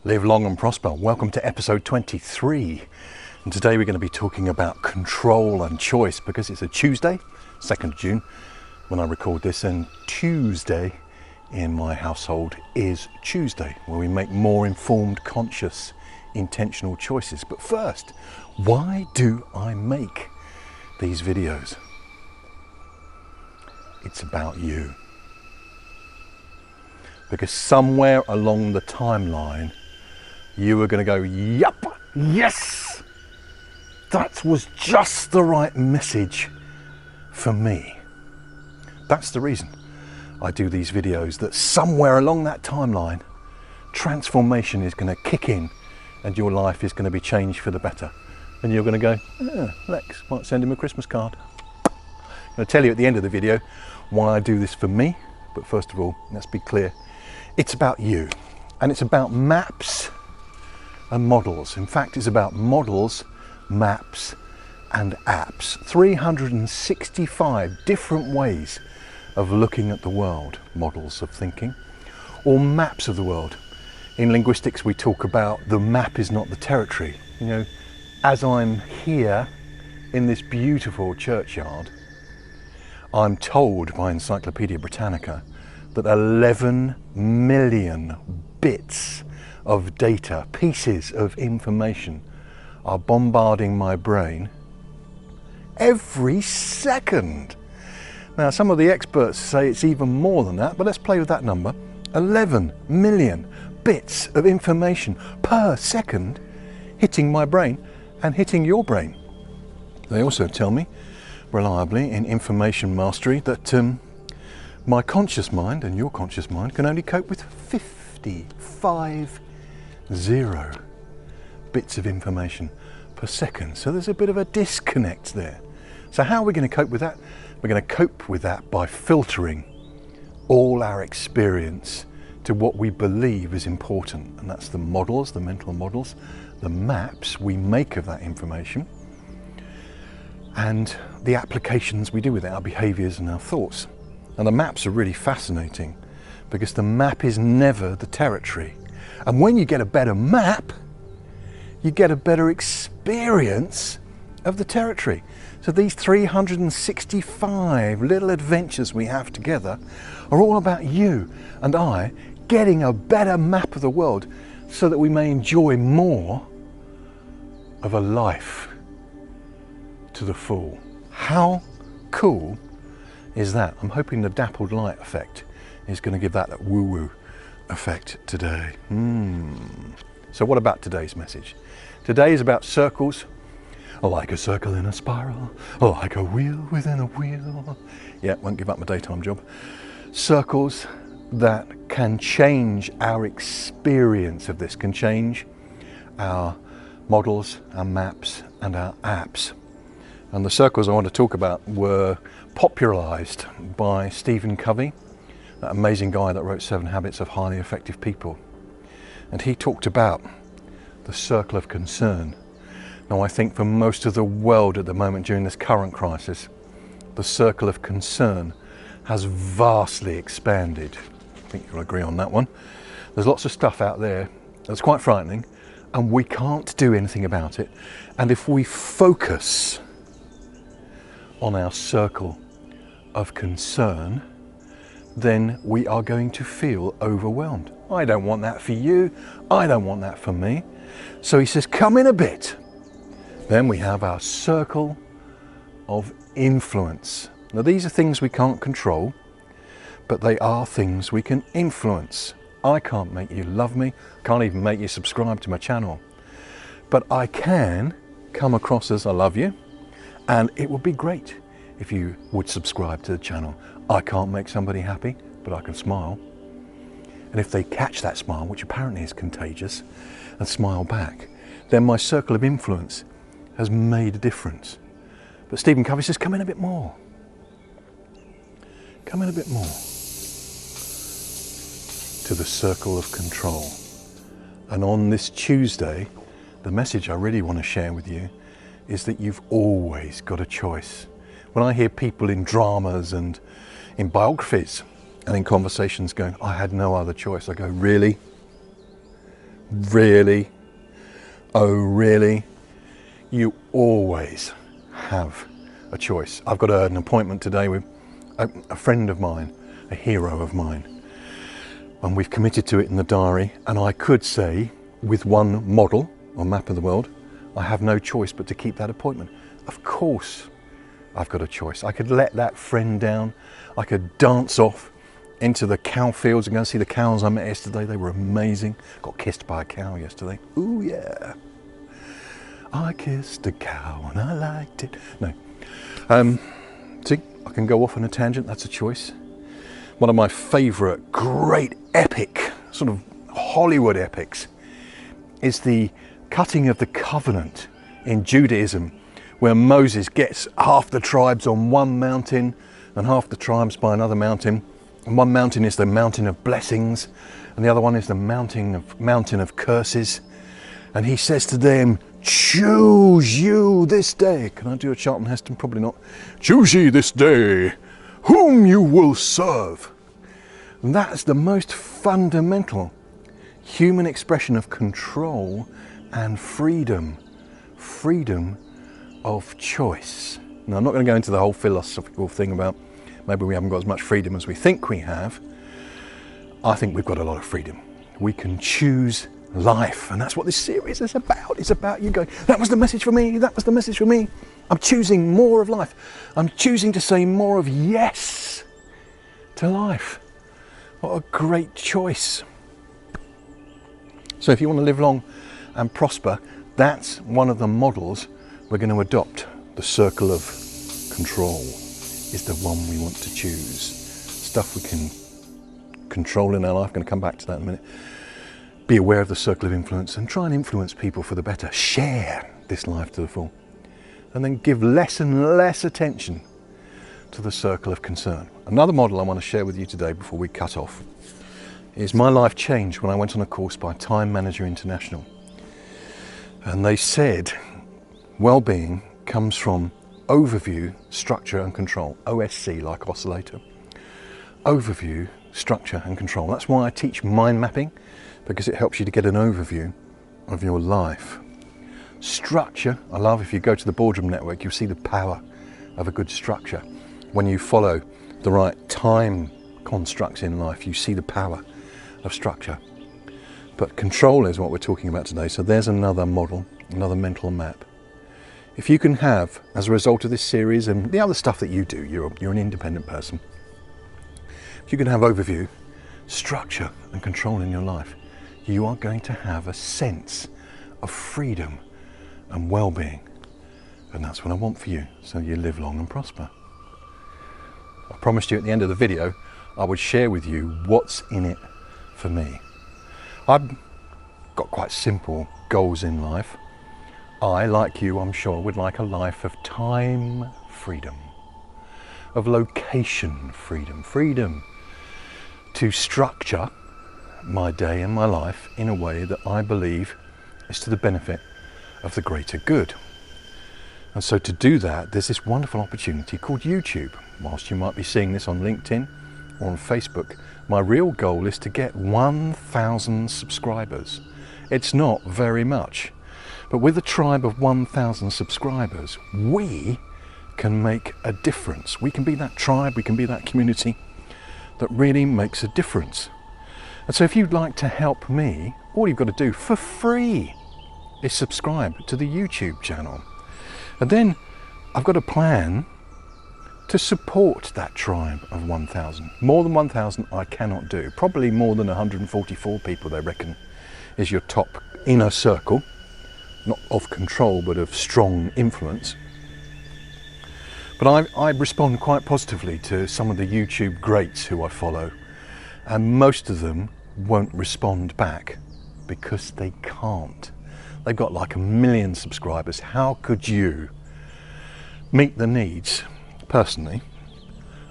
Live long and prosper. Welcome to episode 23. And today we're going to be talking about control and choice because it's a Tuesday, 2nd of June, when I record this, and Tuesday in my household is Choosday, where we make more informed, conscious, intentional choices. But first, why do I make these videos? It's about you. Because somewhere along the timeline, you were going to go, yup, yes, that was just the right message for me. That's the reason I do these videos, that somewhere along that timeline, transformation is going to kick in and your life is going to be changed for the better. And you're going to go, Lex, might send him a Christmas card. I'm going to tell you at the end of the video why I do this for me. But first of all, let's be clear. It's about you, and it's about maps and models. In fact, it's about models, maps and apps. 365 different ways of looking at the world, models of thinking, or maps of the world. In linguistics, we talk about the map is not the territory. You know, as I'm here in this beautiful churchyard, I'm told by Encyclopedia Britannica that 11 million bits of data, pieces of information, are bombarding my brain every second. Now, some of the experts say it's even more than that, but let's play with that number. 11 million bits of information per second hitting my brain and hitting your brain. They also tell me, reliably in information mastery, that my conscious mind and your conscious mind can only cope with 55 bits of information per second. So there's a bit of a disconnect there. So how are we going to cope with that? We're going to cope with that by filtering all our experience to what we believe is important. And that's the models, the mental models, the maps we make of that information, and the applications we do with it, our behaviours and our thoughts. And the maps are really fascinating because the map is never the territory. And when you get a better map, you get a better experience of the territory. So these 365 little adventures we have together are all about you and I getting a better map of the world so that we may enjoy more of a life to the full. How cool is that? I'm hoping the dappled light effect is going to give that woo-woo effect today. So what about today's message? Today is about circles, like a circle in a spiral, like a wheel within a wheel. Yeah, won't give up my daytime job. Circles that can change our experience of this, can change our models, our maps and our apps. And the circles I want to talk about were popularized by Stephen Covey, that amazing guy that wrote 7 Habits of Highly Effective People. And he talked about the circle of concern. Now, I think for most of the world at the moment during this current crisis, the circle of concern has vastly expanded. I think you'll agree on that one. There's lots of stuff out there that's quite frightening, and we can't do anything about it. And if we focus on our circle of concern, then we are going to feel overwhelmed. I don't want that for you. I don't want that for me. So he says, come in a bit. Then we have our circle of influence. Now, these are things we can't control, but they are things we can influence. I can't make you love me. Can't even make you subscribe to my channel. But I can come across as I love you, and it would be great if you would subscribe to the channel. I can't make somebody happy, but I can smile. And if they catch that smile, which apparently is contagious, and smile back, then my circle of influence has made a difference. But Stephen Covey says, come in a bit more. Come in a bit more to the circle of control. And on this Tuesday, the message I really want to share with you is that you've always got a choice. When I hear people in dramas and in biographies and in conversations going, I had no other choice, I go, really? Really? Oh, really? You always have a choice. I've got an appointment today with a friend of mine, a hero of mine, and we've committed to it in the diary. And I could say, with one model or map of the world, I have no choice but to keep that appointment. Of course, I've got a choice. I could let that friend down. I could dance off into the cow fields and go and see the cows I met yesterday. They were amazing. Got kissed by a cow yesterday. Ooh, yeah. I kissed a cow and I liked it. No. See, I can go off on a tangent. That's a choice. One of my favourite, great, epic, sort of Hollywood epics is the cutting of the covenant in Judaism, where Moses gets half the tribes on one mountain and half the tribes by another mountain. And one mountain is the mountain of blessings, and the other one is the mountain of curses. And he says to them, choose you this day. Can I do a Charlton Heston? Probably not. Choose ye this day whom you will serve. And that's the most fundamental human expression of control and freedom. Freedom of choice. Now, I'm not going to go into the whole philosophical thing about maybe we haven't got as much freedom as we think we have. I think we've got a lot of freedom. We can choose life, and that's what this series is about. It's about you going, that was the message for me, that was the message for me. I'm choosing more of life. I'm choosing to say more of yes to life. What a great choice. So if you want to live long and prosper, that's one of the models we're going to adopt. The circle of control is the one we want to choose. Stuff we can control in our life. I'm going to come back to that in a minute. Be aware of the circle of influence and try and influence people for the better. Share this life to the full. And then give less and less attention to the circle of concern. Another model I want to share with you today before we cut off is my life changed when I went on a course by Time Manager International. And they said well-being comes from overview, structure and control. OSC, like oscillator. Overview, structure and control. That's why I teach mind mapping, because it helps you to get an overview of your life. Structure, I love. If you go to the Boardroom Network, you'll see the power of a good structure. When you follow the right time constructs in life, you see the power of structure. But control is what we're talking about today. So there's another model, another mental map. If you can have, as a result of this series and the other stuff that you do, you're an independent person. If you can have overview, structure and control in your life, you are going to have a sense of freedom and well-being. And that's what I want for you, so you live long and prosper. I promised you at the end of the video I would share with you what's in it for me. I've got quite simple goals in life. I, like you, I'm sure, would like a life of time freedom, of location freedom, freedom to structure my day and my life in a way that I believe is to the benefit of the greater good. And so to do that, there's this wonderful opportunity called YouTube. Whilst you might be seeing this on LinkedIn or on Facebook, my real goal is to get 1,000 subscribers. It's not very much, but with a tribe of 1,000 subscribers, we can make a difference. We can be that tribe, we can be that community that really makes a difference. And so if you'd like to help me, all you've got to do for free is subscribe to the YouTube channel. And then I've got a plan to support that tribe of 1,000. More than 1,000 I cannot do. Probably more than 144 people, they reckon, is your top inner circle, not of control, but of strong influence. But I respond quite positively to some of the YouTube greats who I follow, and most of them won't respond back because they can't. They've got like 1 million subscribers. How could you meet the needs, personally,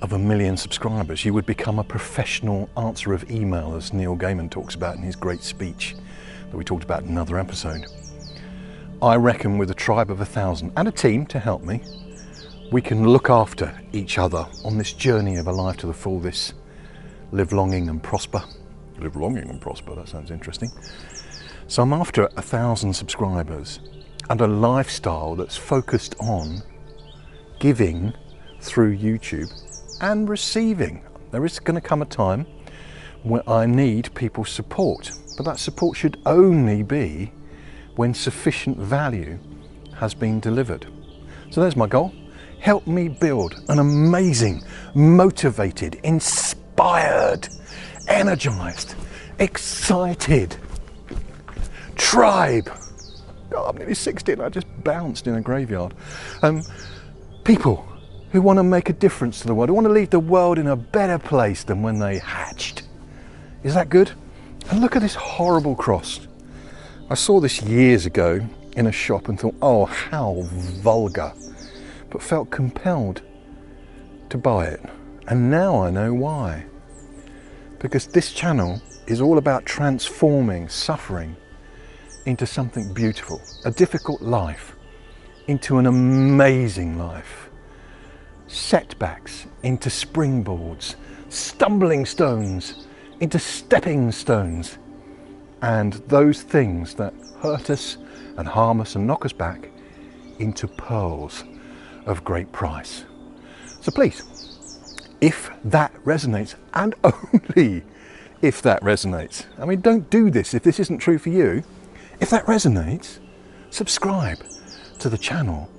of 1 million subscribers? You would become a professional answerer of email, as Neil Gaiman talks about in his great speech that we talked about in another episode. I reckon with a tribe of 1,000 and a team to help me, we can look after each other on this journey of a life to the full, this live longing and prosper. Live longing and prosper, that sounds interesting. So I'm after 1,000 subscribers and a lifestyle that's focused on giving through YouTube and receiving. There is going to come a time when I need people's support, but that support should only be when sufficient value has been delivered. So there's my goal. Help me build an amazing, motivated, inspired, energized, excited tribe. God, I'm nearly 60 and I just bounced in a graveyard. People who want to make a difference to the world, who want to leave the world in a better place than when they hatched. Is that good? And look at this horrible cross. I saw this years ago in a shop and thought, oh, how vulgar, but felt compelled to buy it. And now I know why. Because this channel is all about transforming suffering into something beautiful, a difficult life into an amazing life, setbacks into springboards, stumbling stones into stepping stones, and those things that hurt us and harm us and knock us back into pearls of great price. So please, if that resonates, and only if that resonates, I mean, don't do this if this isn't true for you. If that resonates, subscribe to the channel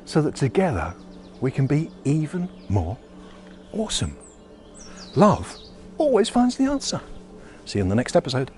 so that together we can be even more awesome. Love always finds the answer. See you in the next episode.